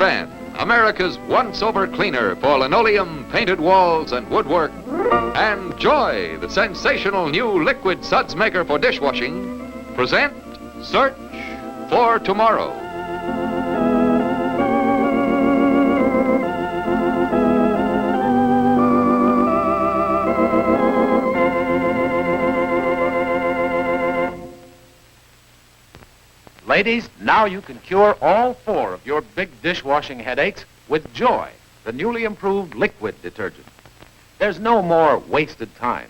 Fan, America's once-over cleaner for linoleum, painted walls, and woodwork. And Joy, the sensational new liquid suds maker for dishwashing, present Search for Tomorrow. Ladies, now you can cure all 4 of your big dishwashing headaches with Joy, the newly improved liquid detergent. There's no more wasted time.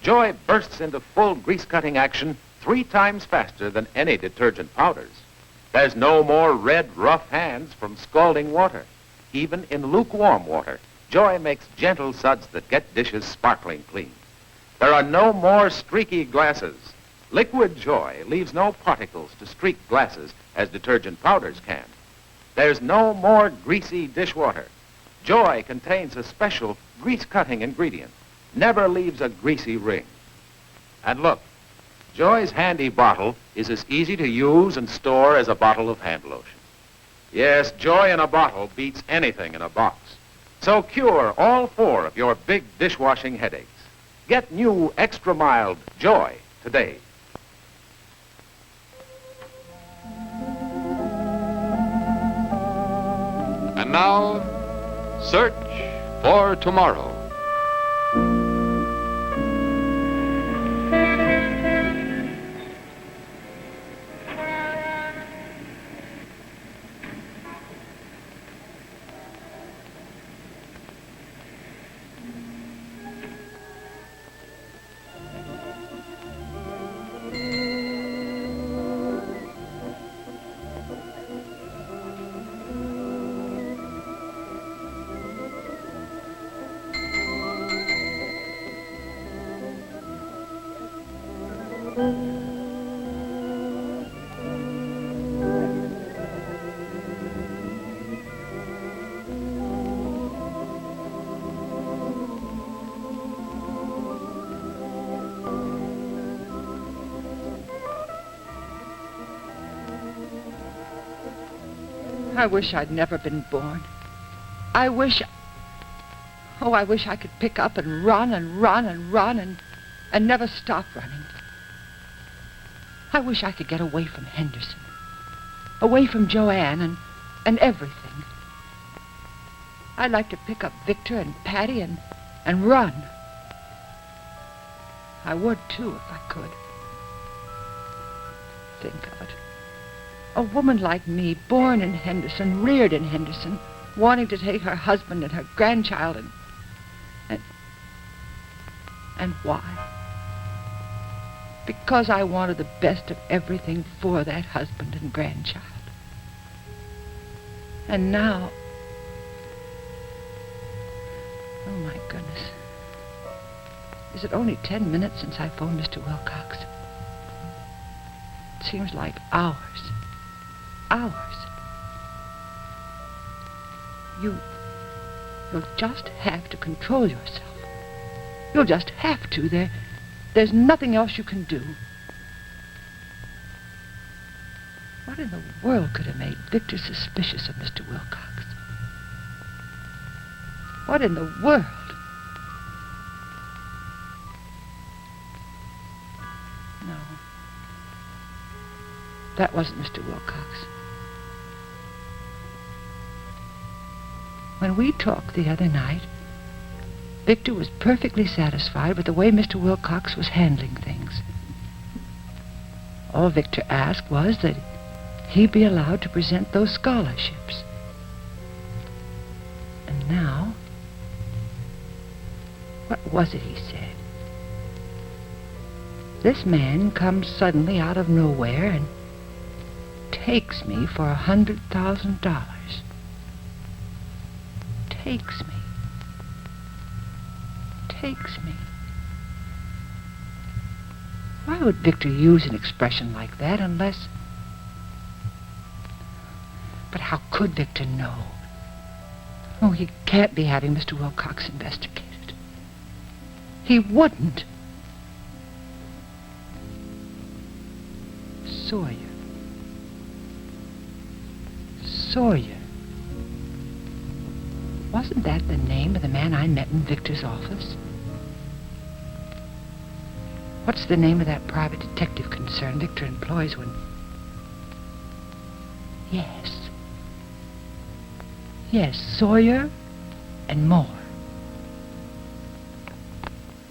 Joy bursts into full grease-cutting action 3 times faster than any detergent powders. There's no more red, rough hands from scalding water. Even in lukewarm water, Joy makes gentle suds that get dishes sparkling clean. There are no more streaky glasses. Liquid Joy leaves no particles to streak glasses as detergent powders can. There's no more greasy dishwater. Joy contains a special grease-cutting ingredient. Never leaves a greasy ring. And look, Joy's handy bottle is as easy to use and store as a bottle of hand lotion. Yes, Joy in a bottle beats anything in a box. So cure all 4 of your big dishwashing headaches. Get new extra mild Joy today. And now, Search for Tomorrow. I wish I'd never been born. I wish I could pick up and run and run and run and never stop running. I wish I could get away from Henderson, away from Joanne and everything. I'd like to pick up Victor and Patty and run. I would, too, if I could. Think of it. A woman like me, born in Henderson, reared in Henderson, wanting to take her husband and her grandchild and why? Because I wanted the best of everything for that husband and grandchild. And now, oh my goodness, is it only 10 minutes since I phoned Mr. Wilcox? It seems like hours. Hours. You'll just have to control yourself. You'll just have to. There's nothing else you can do. What in the world could have made Victor suspicious of Mr. Wilcox? What in the world? No. That wasn't Mr. Wilcox. When we talked the other night, Victor was perfectly satisfied with the way Mr. Wilcox was handling things. All Victor asked was that he be allowed to present those scholarships. And now, what was it he said? This man comes suddenly out of nowhere and takes me for $100,000. Takes me. Why would Victor use an expression like that unless... But how could Victor know? Oh, he can't be having Mr. Wilcox investigated. He wouldn't. Sawyer. Wasn't that the name of the man I met in Victor's office? What's the name of that private detective concern Victor employs when... Yes. Yes, Sawyer and Moore.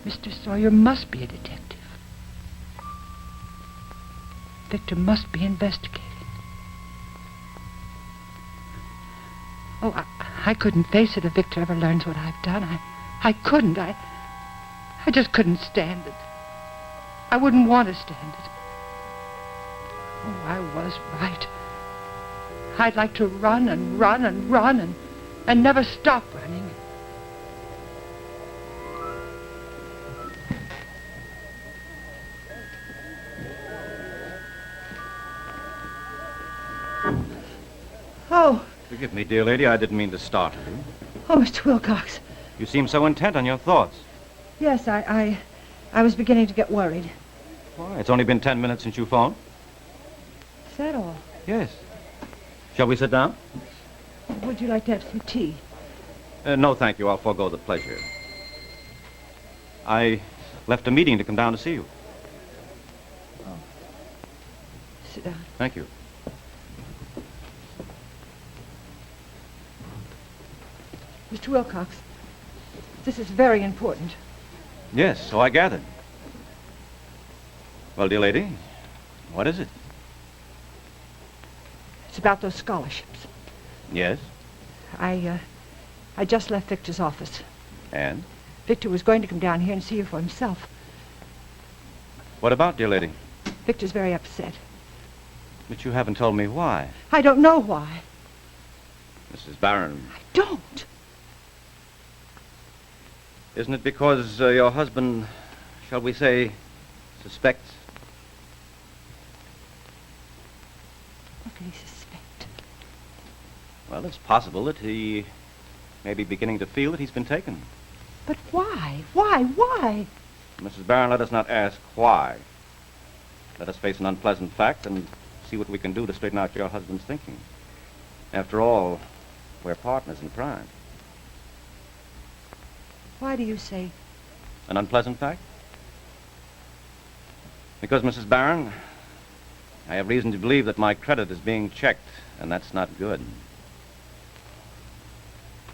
Mr. Sawyer must be a detective. Victor must be investigating. Oh, I couldn't face it if Victor ever learns what I've done. I couldn't. I just couldn't stand it. I wouldn't want to stand it. Oh, I was right. I'd like to run and run and run and never stop running. Oh. Forgive me, dear lady. I didn't mean to startle you. Oh, Mr. Wilcox. You seem so intent on your thoughts. Yes, I was beginning to get worried. Why? It's only been 10 minutes since you phoned. Is that all? Yes. Shall we sit down? Would you like to have some tea? No, thank you. I'll forego the pleasure. I left a meeting to come down to see you. Oh. Sit down. Thank you. Mr. Wilcox, this is very important. Yes, so I gathered. Well, dear lady, what is it? It's about those scholarships. Yes? I just left Victor's office. And? Victor was going to come down here and see you for himself. What about, dear lady? Victor's very upset. But you haven't told me why. I don't know why. Mrs. Barron. I don't. Isn't it because your husband, shall we say, suspects? What can he suspect? Well, it's possible that he may be beginning to feel that he's been taken. But why? Why? Mrs. Barron, let us not ask why. Let us face an unpleasant fact and see what we can do to straighten out your husband's thinking. After all, we're partners in crime. Why do you say? An unpleasant fact? Because, Mrs. Barron, I have reason to believe that my credit is being checked, and that's not good.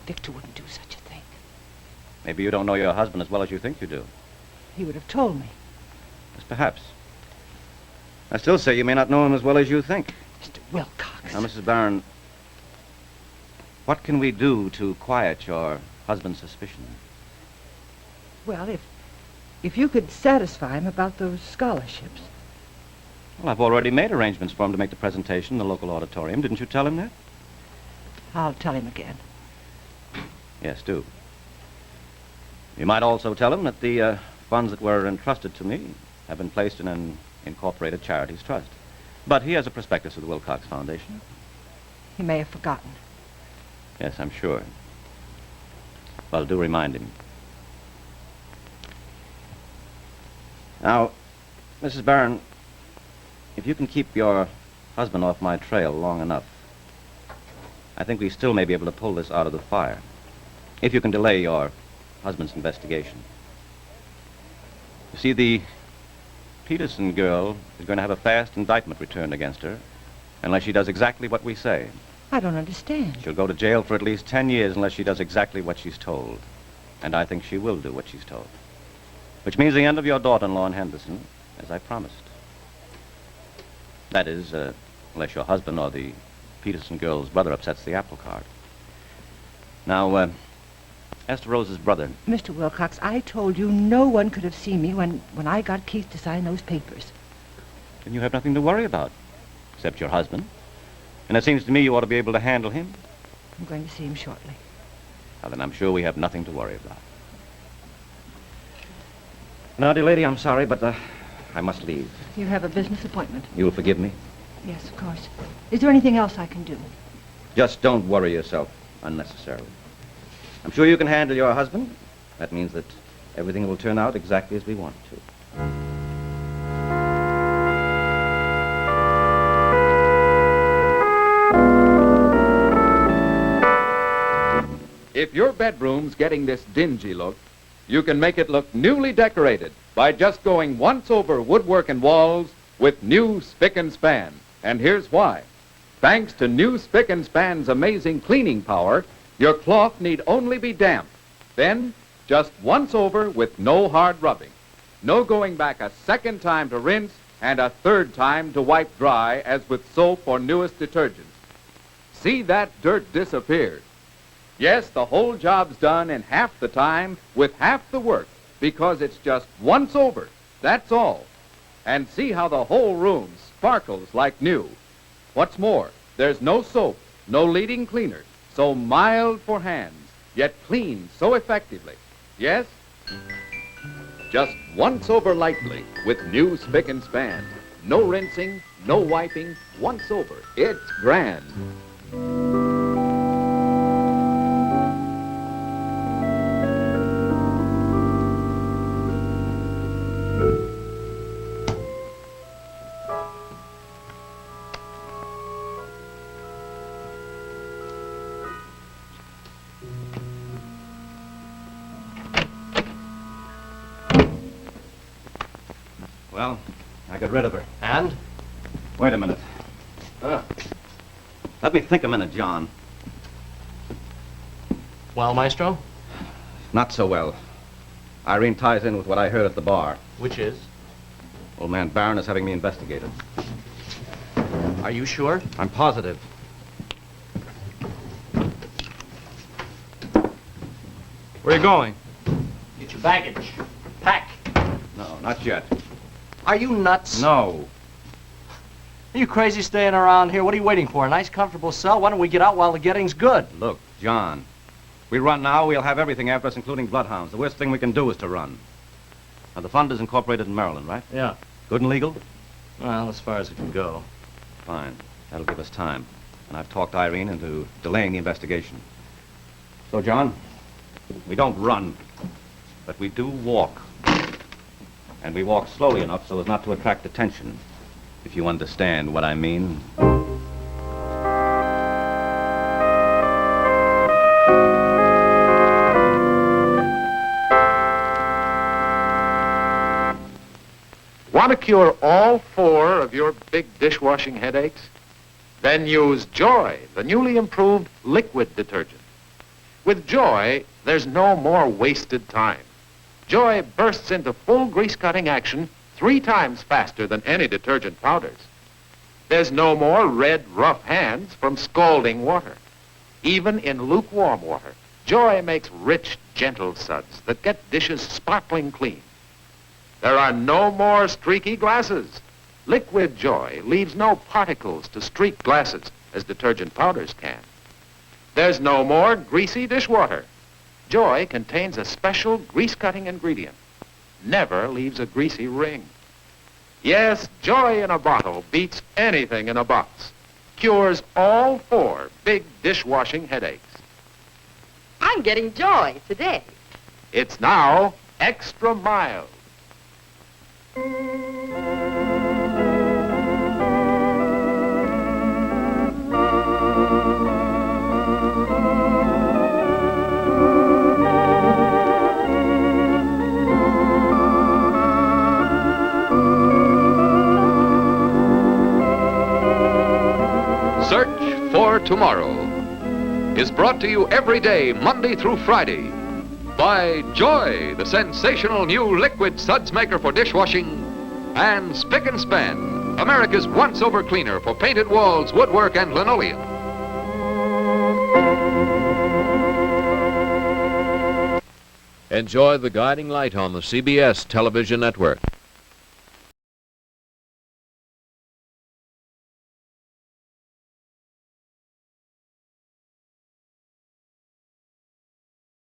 Victor wouldn't do such a thing. Maybe you don't know your husband as well as you think you do. He would have told me. Yes, perhaps. I still say you may not know him as well as you think. Mr. Wilcox. Now, Mrs. Barron, what can we do to quiet your husband's suspicion? Well, if you could satisfy him about those scholarships. Well, I've already made arrangements for him to make the presentation in the local auditorium. Didn't you tell him that? I'll tell him again. Yes, do. You might also tell him that the funds that were entrusted to me have been placed in an incorporated charities trust. But he has a prospectus of the Wilcox Foundation. He may have forgotten. Yes, I'm sure. Well, do remind him. Now, Mrs. Barron, if you can keep your husband off my trail long enough, I think we still may be able to pull this out of the fire. If you can delay your husband's investigation. You see, the Peterson girl is going to have a fast indictment returned against her unless she does exactly what we say. I don't understand. She'll go to jail for at least 10 years unless she does exactly what she's told. And I think she will do what she's told. Which means the end of your daughter-in-law in Henderson, as I promised. That is, unless your husband or the Peterson girl's brother upsets the apple cart. Now, as to Rose's brother... Mr. Wilcox, I told you no one could have seen me when I got Keith to sign those papers. Then you have nothing to worry about, except your husband. And it seems to me you ought to be able to handle him. I'm going to see him shortly. Now, then I'm sure we have nothing to worry about. Now, dear lady, I'm sorry, but I must leave. You have a business appointment? You'll forgive me? Yes, of course. Is there anything else I can do? Just don't worry yourself unnecessarily. I'm sure you can handle your husband. That means that everything will turn out exactly as we want it to. If your bedroom's getting this dingy look, you can make it look newly decorated by just going once over woodwork and walls with new Spic and Span. And here's why. Thanks to new Spic and Span's amazing cleaning power, your cloth need only be damp. Then, just once over with no hard rubbing. No going back a second time to rinse and a third time to wipe dry as with soap or newest detergents. See that dirt disappeared. Yes, the whole job's done in half the time with half the work because it's just once over, that's all. And see how the whole room sparkles like new. What's more, there's no soap, no leading cleaner, so mild for hands, yet clean so effectively. Yes? Just once over lightly with new Spic and Span. No rinsing, no wiping, once over. It's grand. Well, I got rid of her. And? Wait a minute. Let me think a minute, John. Well, Maestro? Not so well. Irene ties in with what I heard at the bar. Which is? Old man Barron is having me investigated. Are you sure? I'm positive. Where are you going? Get your baggage. Pack. No, not yet. Are you nuts? No. Are you crazy staying around here? What are you waiting for? A nice, comfortable cell? Why don't we get out while the getting's good? Look, John, we run now, we'll have everything after us, including bloodhounds. The worst thing we can do is to run. Now, the fund is incorporated in Maryland, right? Yeah. Good and legal? Well, as far as it can go. Fine. That'll give us time. And I've talked Irene into delaying the investigation. So, John, we don't run, but we do walk. And we walk slowly enough so as not to attract attention, if you understand what I mean. Want to cure all 4 of your big dishwashing headaches? Then use Joy, the newly improved liquid detergent. With Joy, there's no more wasted time. Joy bursts into full grease-cutting action 3 times faster than any detergent powders. There's no more red, rough hands from scalding water. Even in lukewarm water, Joy makes rich, gentle suds that get dishes sparkling clean. There are no more streaky glasses. Liquid Joy leaves no particles to streak glasses as detergent powders can. There's no more greasy dishwater. Joy contains a special grease-cutting ingredient. Never leaves a greasy ring. Yes, Joy in a bottle beats anything in a box. Cures all 4 big dishwashing headaches. I'm getting Joy today. It's now extra mild. Search for Tomorrow is brought to you every day, Monday through Friday, by Joy, the sensational new liquid suds maker for dishwashing, and Spic and Span, America's once-over cleaner for painted walls, woodwork, and linoleum. Enjoy The Guiding Light on the CBS television network.